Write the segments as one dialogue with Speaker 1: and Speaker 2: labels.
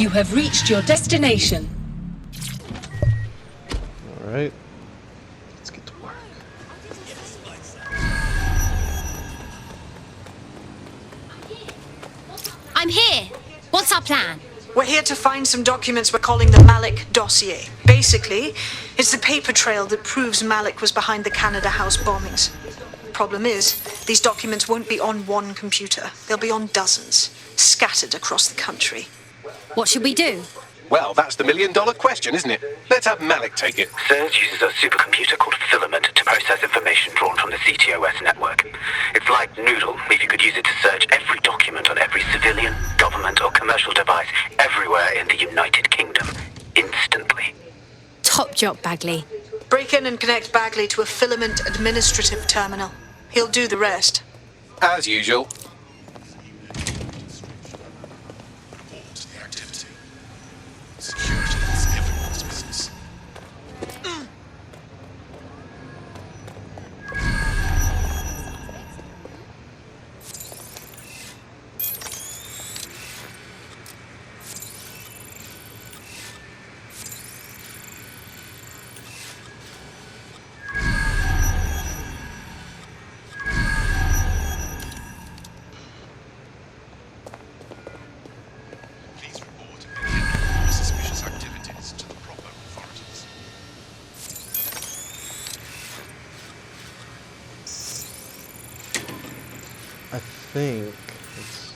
Speaker 1: You have reached your destination.
Speaker 2: Alright. Let's get to work.
Speaker 3: I'm here. What's our plan?
Speaker 4: We're here to find some documents we're calling the Malik dossier. Basically, it's the paper trail that proves Malik was behind the Canada House bombings. Problem is, these documents won't be on one computer. They'll be on dozens, scattered across the country.
Speaker 3: What should we do?
Speaker 5: Well, that's the million-dollar question, isn't it? Let's have Malik take it.
Speaker 6: Surge uses a supercomputer called Filament to process information drawn from the CTOS network. It's like Noodle, if you could use it to search every document on every civilian, government or commercial device everywhere in the United Kingdom, instantly.
Speaker 3: Top job, Bagley.
Speaker 4: Break in and connect Bagley to a Filament administrative terminal. He'll do the rest.
Speaker 5: As usual.
Speaker 2: I think it's...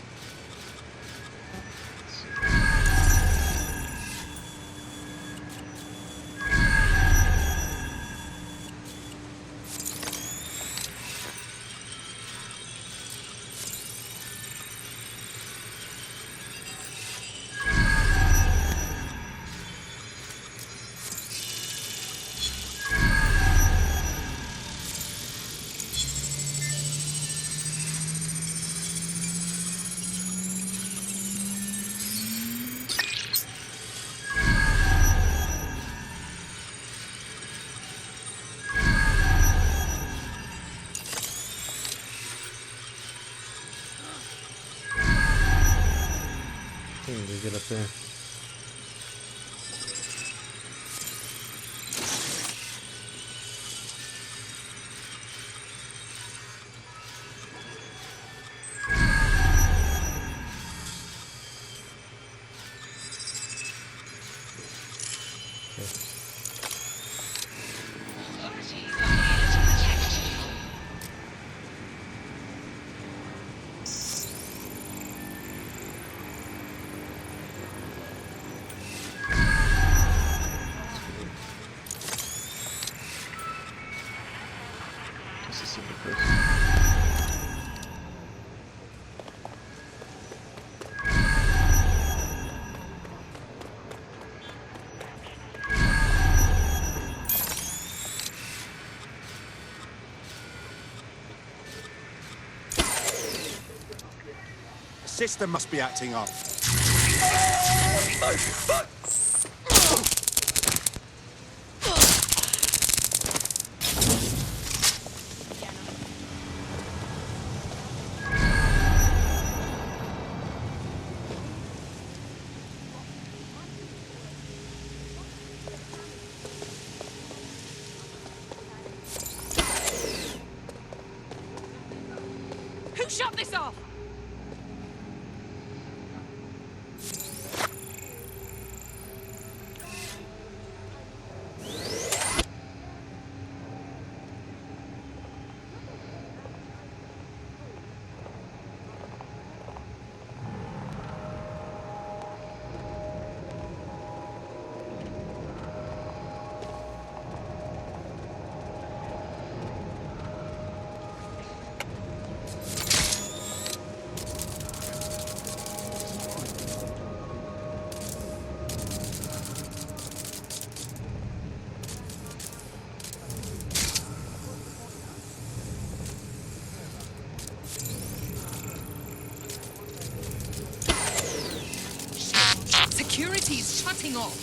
Speaker 2: get up there.
Speaker 7: The system must be acting up.
Speaker 3: Who shut this off? Security's shutting off.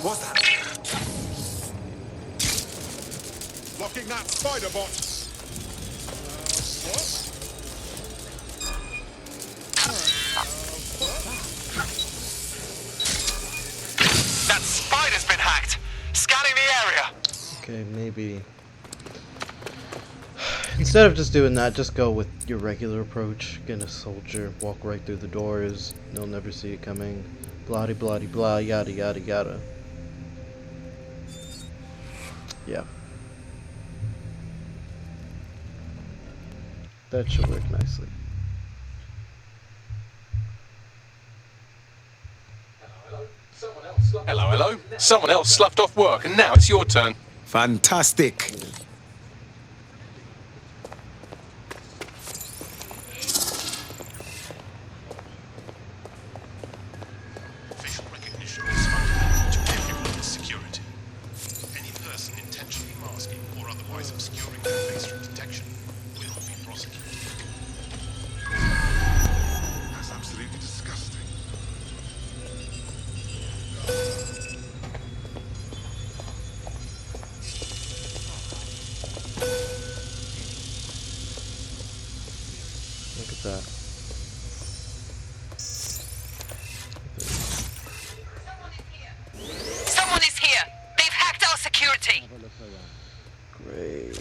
Speaker 7: What was that? Locking that spider bot. What?
Speaker 5: That spider's been hacked. Scanning the area.
Speaker 2: Okay, maybe. Instead of just doing that, just go with your regular approach. Get a soldier, walk right through the doors. They'll never see it coming. Blah de blah de blah, yada yada yada. Yeah. That should work nicely.
Speaker 5: Hello, hello. Someone else sloughed off work, and now it's your turn.
Speaker 7: Fantastic.
Speaker 8: Facial recognition is fundamental to everyone's security. Any person intentionally masking or otherwise obscuring their face from detection will be prosecuted. That's absolutely disgusting.
Speaker 2: Look at that.
Speaker 9: Someone is here. They've hacked our security.
Speaker 2: Great.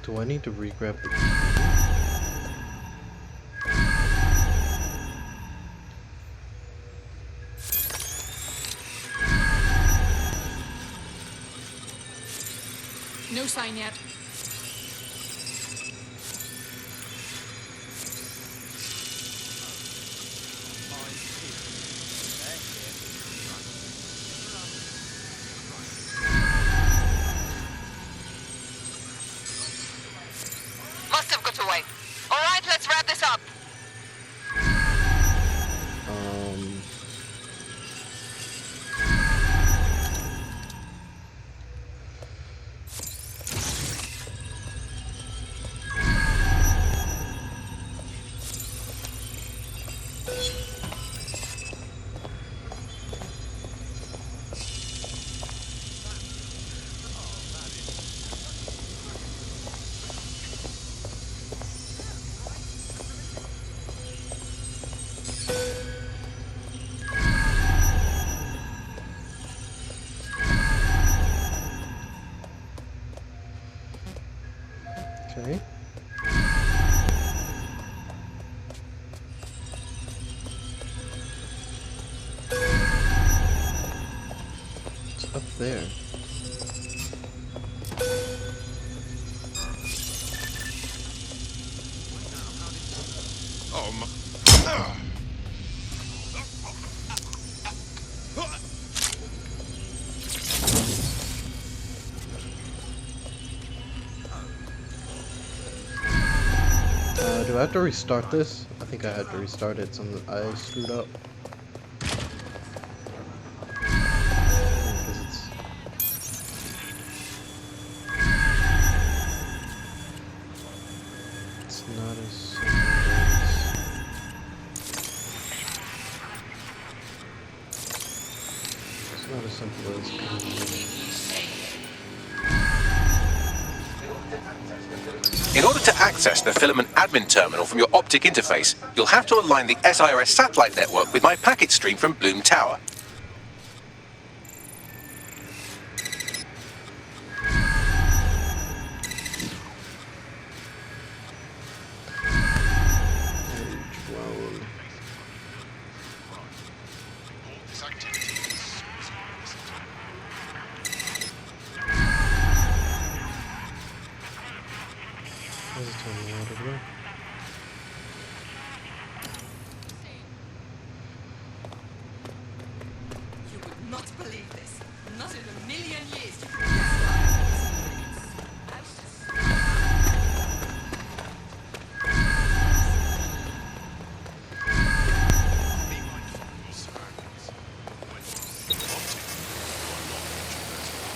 Speaker 2: Do I need to re-grab the key?
Speaker 1: No sign yet.
Speaker 9: Must have got away. All right, let's wrap this up.
Speaker 2: Okay. It's up there.
Speaker 8: Oh my.
Speaker 2: Do I have to restart this? I think I had to restart it. I screwed up. Because it's not as simple as it's not as simple as
Speaker 5: In order to access the Filament admin terminal from your optic interface, you'll have to align the SIRS satellite network with my packet stream from Bloom Tower.
Speaker 2: drone.
Speaker 8: This activity is
Speaker 2: How's it turning me out over there?
Speaker 1: You would not believe this. Not in a million years.
Speaker 8: be mindful of your surroundings. When using the optic, you are not introverted.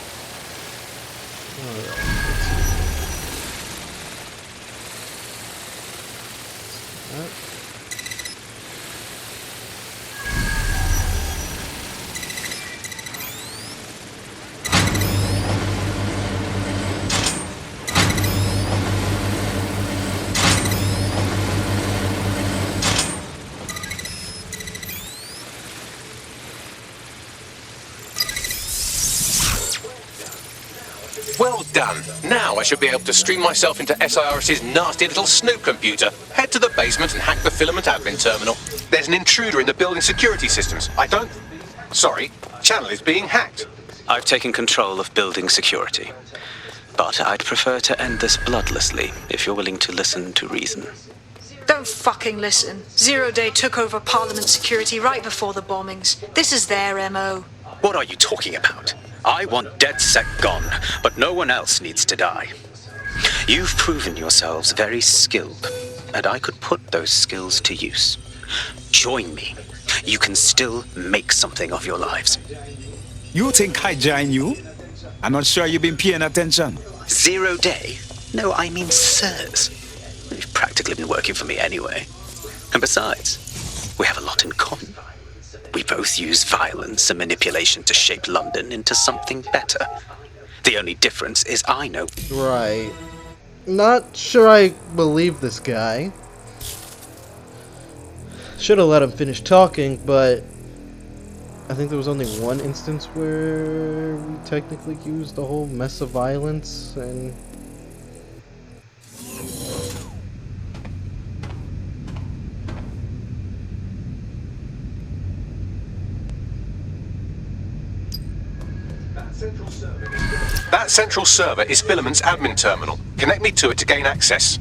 Speaker 2: Alright, let's see.
Speaker 5: Well done. Now I should be able to stream myself into SIRS's nasty little snoop computer, head to the basement and hack the filament admin terminal. There's an intruder in the building security systems. Sorry, channel is being hacked.
Speaker 6: I've taken control of building security. But I'd prefer to end this bloodlessly, if you're willing to listen to reason.
Speaker 4: Don't fucking listen. Zero Day took over Parliament security right before the bombings. This is their MO.
Speaker 6: What are you talking about? I want DedSec gone, but no one else needs to die. You've proven yourselves very skilled, and I could put those skills to use. Join me. You can still make something of your lives.
Speaker 7: You think I join you? I'm not sure you've been paying attention.
Speaker 6: 0 Day? No, I mean sirs. You've practically been working for me anyway. And besides, we have a lot in common. We both use violence and manipulation to shape London into something better. The only difference is I know.
Speaker 2: Right. Not sure I believe this guy. Should have let him finish talking, but I think there was only one instance where we technically used the whole mess of violence and...
Speaker 5: That central server is Filament's admin terminal. Connect me to it to gain access.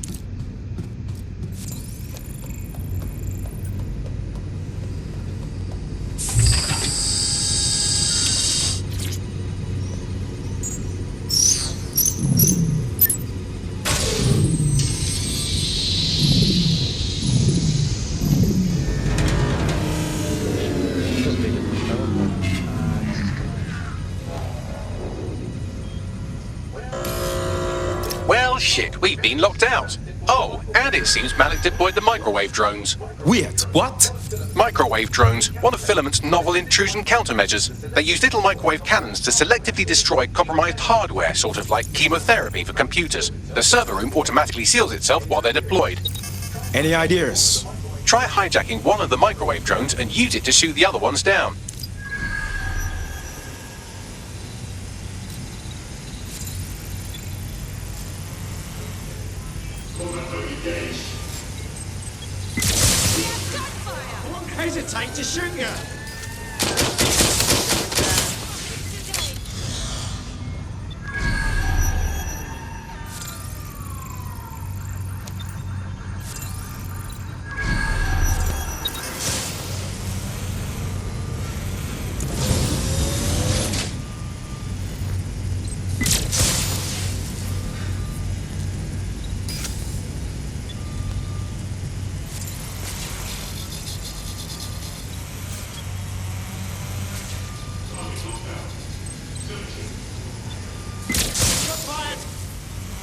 Speaker 5: Well, shit, we've been locked out. Oh, and it seems Malik deployed the microwave drones.
Speaker 7: Wait, what?
Speaker 5: Microwave drones, one of Filament's novel intrusion countermeasures. They use little microwave cannons to selectively destroy compromised hardware, sort of like chemotherapy for computers. The server room automatically seals itself while they're deployed.
Speaker 7: Any ideas?
Speaker 5: Try hijacking one of the microwave drones and use it to shoot the other ones down.
Speaker 10: Hesitate to shoot you.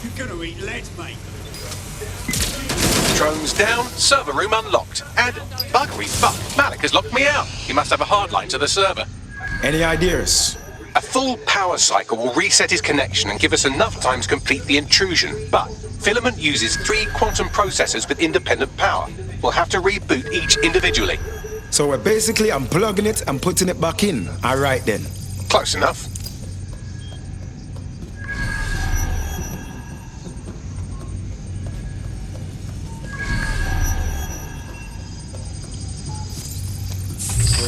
Speaker 10: You're gonna eat lead, mate.
Speaker 5: Drones down, server room unlocked. And buggery fuck, Malik has locked me out. He must have a hard line to the server.
Speaker 7: Any ideas?
Speaker 5: A full power cycle will reset his connection and give us enough time to complete the intrusion. But Filament uses 3 quantum processors with independent power. We'll have to reboot each individually.
Speaker 7: So we're basically unplugging it and putting it back in. Alright then.
Speaker 5: Close enough.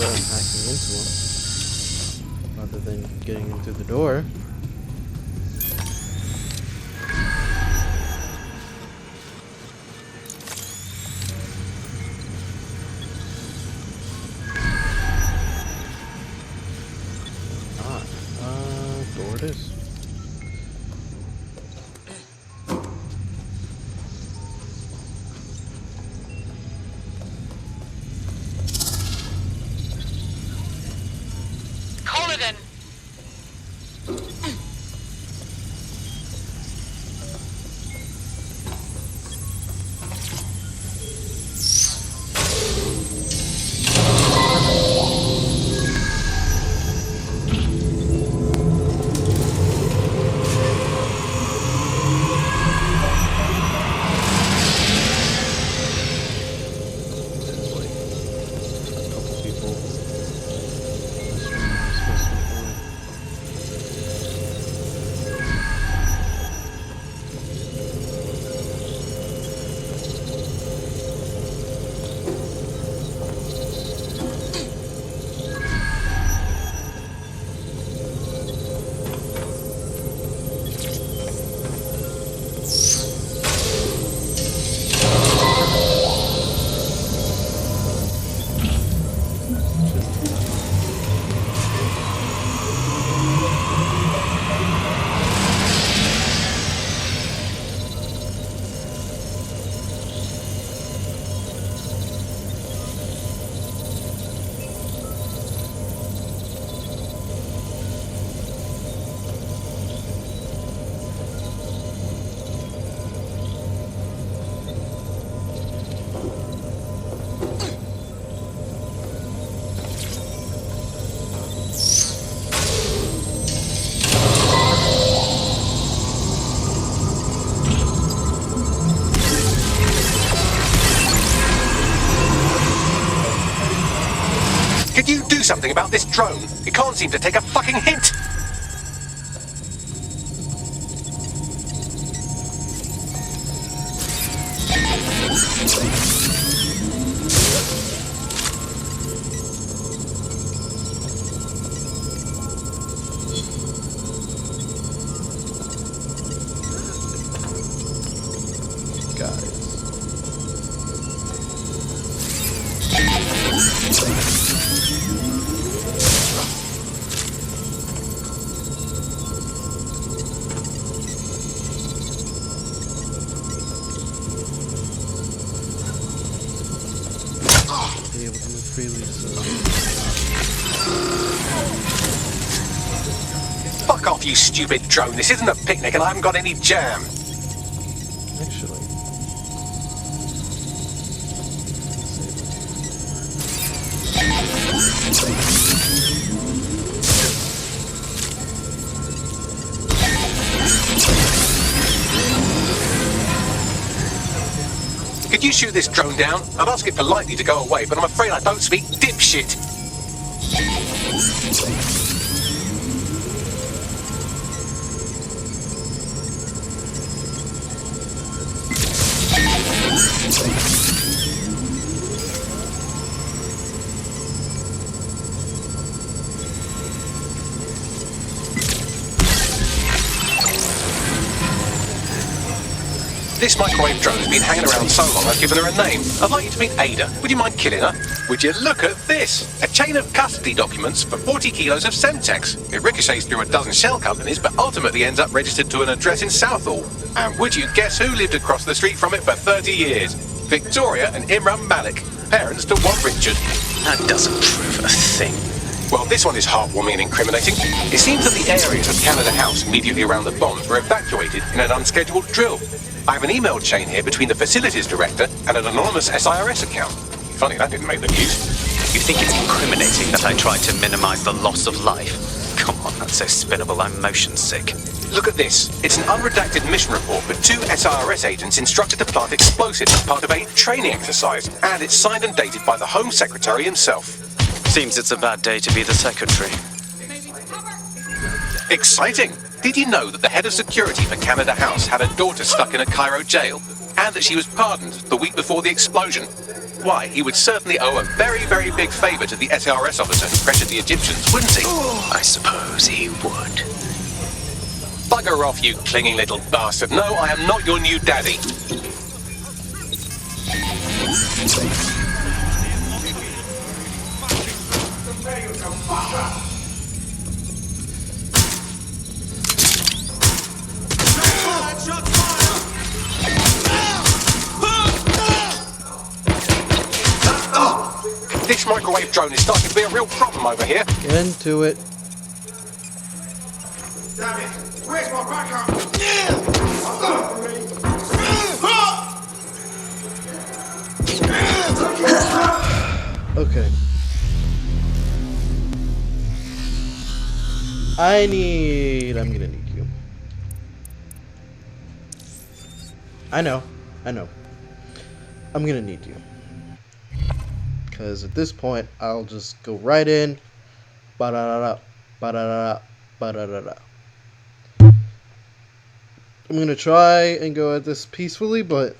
Speaker 2: Hacking into him, rather than getting him through the door. Door it is.
Speaker 5: do something about this drone. It can't seem to take a fucking hint.
Speaker 2: Be able to move freely, so...
Speaker 5: Fuck off, you stupid drone. This isn't a picnic and I haven't got any jam.
Speaker 2: Actually...
Speaker 5: Could you shoot this drone down? I'd ask it politely to go away, but I'm afraid I don't speak dipshit. This microwave drone's been hanging around so long I've given her a name. I'd like you to meet Ada. Would you mind killing her? Would you look at this? A chain of custody documents for 40 kilos of Semtex. It ricochets through a dozen shell companies, but ultimately ends up registered to an address in Southall. And would you guess who lived across the street from it for 30 years? Victoria and Imran Malik, parents to one Richard.
Speaker 6: That doesn't prove a thing.
Speaker 5: Well, this one is heartwarming and incriminating. It seems that the areas of Canada House immediately around the bombs were evacuated in an unscheduled drill. I have an email chain here between the facilities director and an anonymous SIRS account. Funny that didn't make the news.
Speaker 6: You think it's incriminating that I tried to minimize the loss of life? Come on, that's so spinnable, I'm motion sick.
Speaker 5: Look at this. It's an unredacted mission report with 2 SIRS agents instructed to plant explosives as part of a training exercise. And it's signed and dated by the Home Secretary himself.
Speaker 6: Seems it's a bad day to be the secretary.
Speaker 5: Exciting! Did you know that the head of security for Canada House had a daughter stuck in a Cairo jail? And that she was pardoned the week before the explosion? Why, he would certainly owe a very, very big favour to the SIRS officer who pressured the Egyptians, wouldn't he?
Speaker 6: I suppose he would.
Speaker 5: Bugger off, you clinging little bastard. No, I am not your new daddy. This microwave drone is starting to be a real problem over here.
Speaker 2: Get into it.
Speaker 10: Damn it! Where's my backup?
Speaker 2: Okay. I'm gonna need you. I know. I'm gonna need you. Because at this point, I'll just go right in. Ba-da-da-da, ba-da-da-da, ba-da-da-da. I'm gonna try and go at this peacefully, but...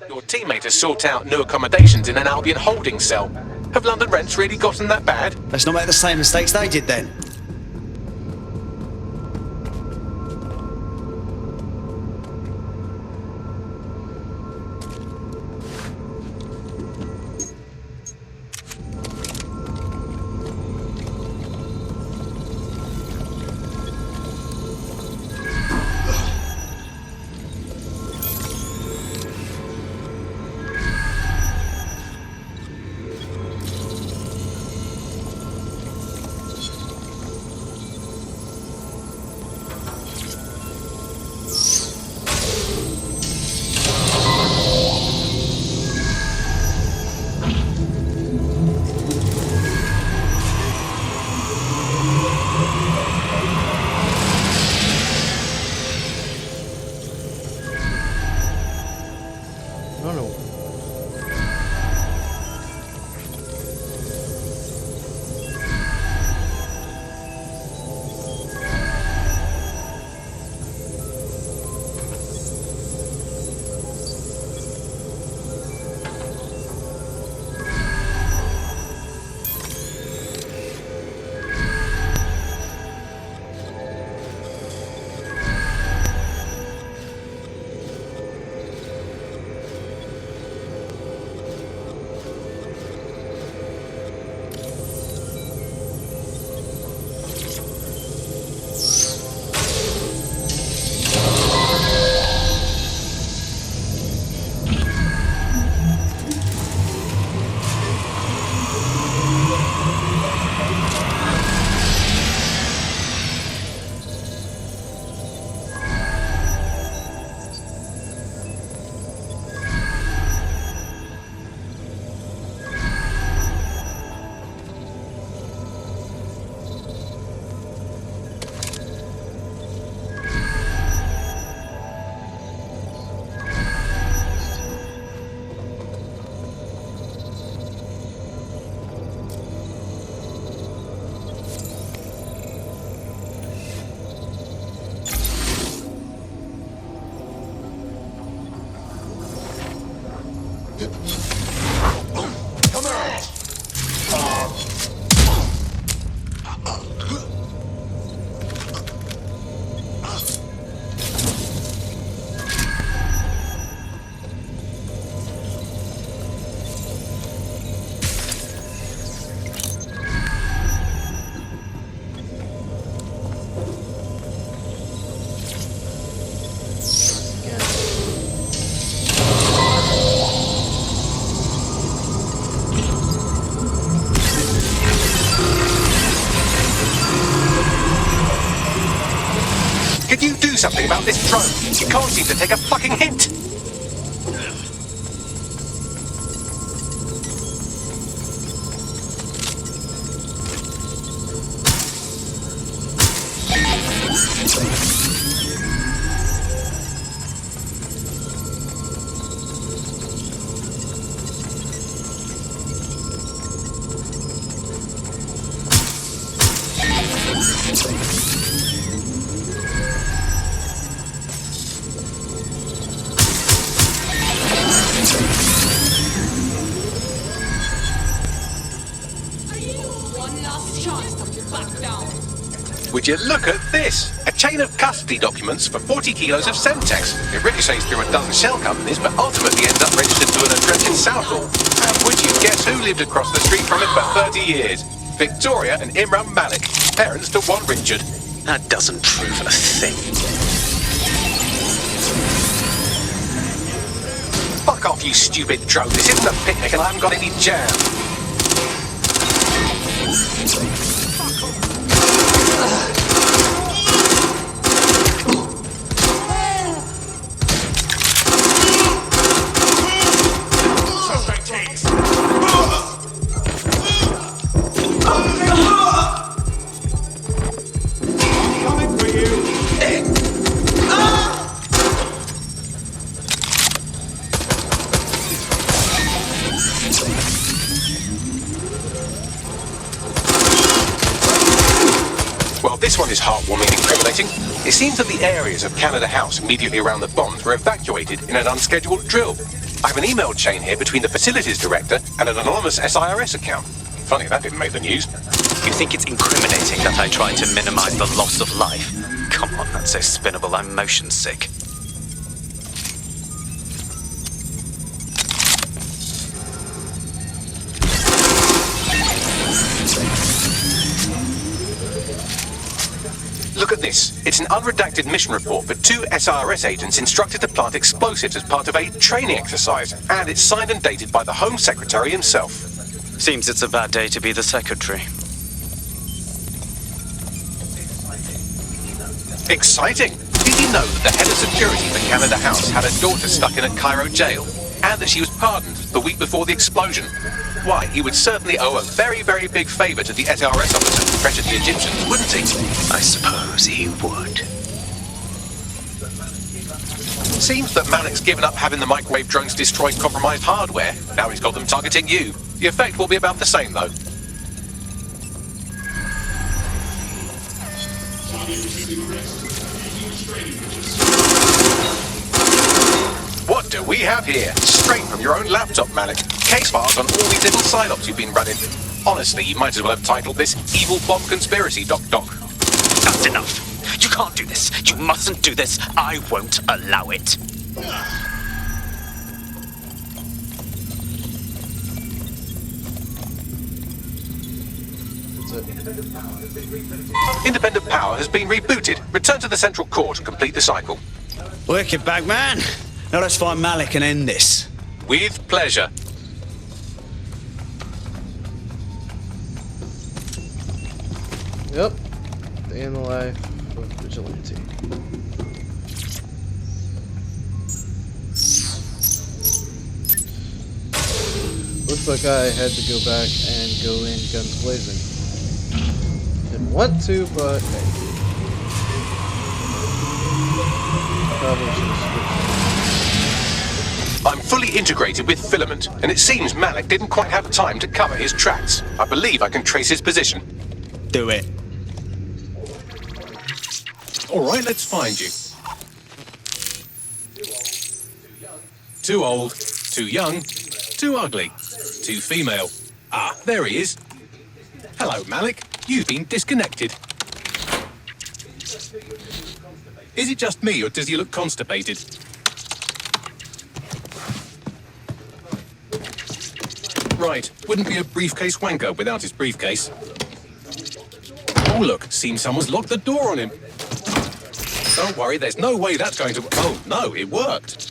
Speaker 5: Your teammate has sought out new accommodations in an Albion holding cell. Have London rents really gotten that bad?
Speaker 10: Let's not make the same mistakes they did then.
Speaker 5: something about this drone. You can't seem to take a fucking hint.
Speaker 1: One last chance to back down.
Speaker 5: Would you look at this? A chain of custody documents for 40 kilos of Semtex. It ricochets through a dozen shell companies, but ultimately ends up registered to an address in Southall. And would you guess who lived across the street from it for 30 years? Victoria and Imran Malik, parents to one Richard.
Speaker 6: That doesn't prove a thing.
Speaker 5: Fuck off, you stupid drone. This isn't a picnic and I haven't got any jam. This one is heartwarming and incriminating. It seems that the areas of Canada House immediately around the bombs were evacuated in an unscheduled drill. I have an email chain here between the facilities director and an anonymous SIRS account. Funny that didn't make the news.
Speaker 6: You think it's incriminating that I tried to minimize the loss of life? Come on, that's so spinnable, I'm motion sick.
Speaker 5: Look at this. It's an unredacted mission report for 2 SIRS agents instructed to plant explosives as part of a training exercise. And it's signed and dated by the Home Secretary himself.
Speaker 6: Seems it's a bad day to be the secretary.
Speaker 5: Exciting! Did you know that the head of security for Canada House had a daughter stuck in a Cairo jail? And that she was pardoned the week before the explosion? Why, he would certainly owe a very, very big favour to the SIRS officer who pressured the Egyptians, wouldn't he?
Speaker 6: I suppose he would.
Speaker 5: Seems that Malik's given up having the microwave drones destroy compromised hardware. Now he's got them targeting you. The effect will be about the same, though. What do we have here? Straight from your own laptop, Malik. Case files on all these little psyops you've been running. Honestly, you might as well have titled this Evil Bomb Conspiracy, Doc.
Speaker 6: That's enough. You can't do this. You mustn't do this. I won't allow it.
Speaker 5: Independent power has been rebooted. Return to the central core to complete the cycle.
Speaker 10: Wicked, Bagman. Now let's find Malik and end this.
Speaker 5: With pleasure.
Speaker 2: Yep. Day in the life of vigilante. Looks like I had to go back and go in guns blazing. Didn't want to, but hey. Probably should have switched.
Speaker 5: I'm fully integrated with Filament, and it seems Malik didn't quite have time to cover his tracks. I believe I can trace his position.
Speaker 10: Do it.
Speaker 5: All right, let's find you. Too old, too young, too ugly, too female. Ah, there he is. Hello, Malik. You've been disconnected. Is it just me, or does he look constipated? Right, wouldn't be a briefcase wanker without his briefcase. Oh, look, seems someone's locked the door on him. Don't worry, there's no way that's going to... Oh, no, it worked.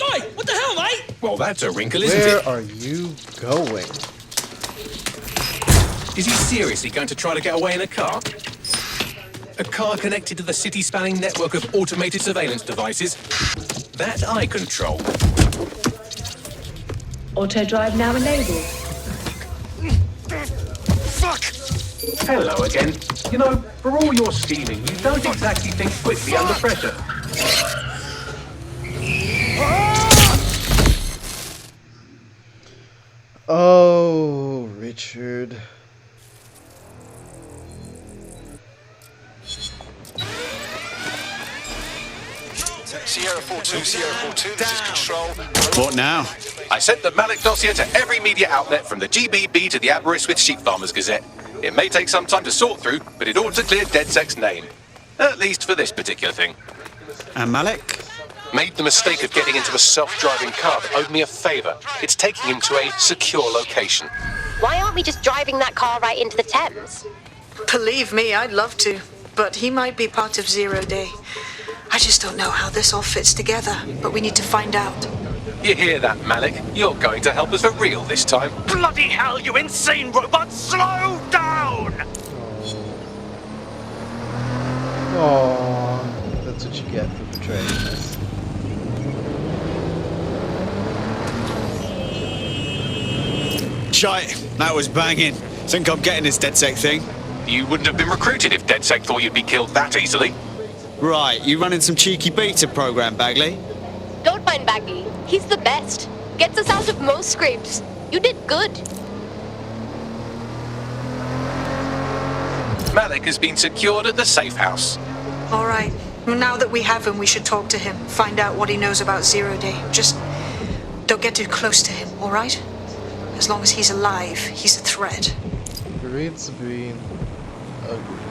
Speaker 11: Oi, what the hell, mate?
Speaker 5: Well, that's a wrinkle, isn't
Speaker 2: Where
Speaker 5: it?
Speaker 2: are you going?
Speaker 5: Is he seriously going to try to get away in a car? A car connected to the city-spanning network of automated surveillance devices. That I control.
Speaker 11: Auto drive now enabled.
Speaker 5: Fuck! Hello again. You know, for all your scheming, you don't exactly think quickly under pressure.
Speaker 2: Oh, Richard.
Speaker 12: Sierra 42, Sierra 42, this is Control.
Speaker 7: What now?
Speaker 5: I sent the Malik dossier to every media outlet from the GBB to the Aberystwyth Sheep Farmers Gazette. It may take some time to sort through, but it ought to clear DedSec's name. At least for this particular thing.
Speaker 7: And Malik?
Speaker 5: Made the mistake of getting into a self-driving car that owed me a favour. It's taking him to a secure location.
Speaker 13: Why aren't we just driving that car right into the Thames?
Speaker 4: Believe me, I'd love to, but he might be part of Zero Day. I just don't know how this all fits together, but we need to find out.
Speaker 5: You hear that, Malik? You're going to help us for real this time.
Speaker 10: Bloody hell, you insane robot! Slow down!
Speaker 2: Oh, that's what you get for betraying us.
Speaker 7: Shite, that was banging. Think I'm getting this DedSec thing?
Speaker 5: You wouldn't have been recruited if DedSec thought you'd be killed that easily.
Speaker 7: Right, you running some cheeky beta program, Bagley?
Speaker 13: Don't mind Bagley. He's the best. Gets us out of most scrapes. You did good.
Speaker 5: Malik has been secured at the safe house.
Speaker 4: All right. Now that we have him, we should talk to him. Find out what he knows about Zero Day. Just don't get too close to him, all right? As long as he's alive, he's a threat.
Speaker 2: Agreed, Sabine. Agreed.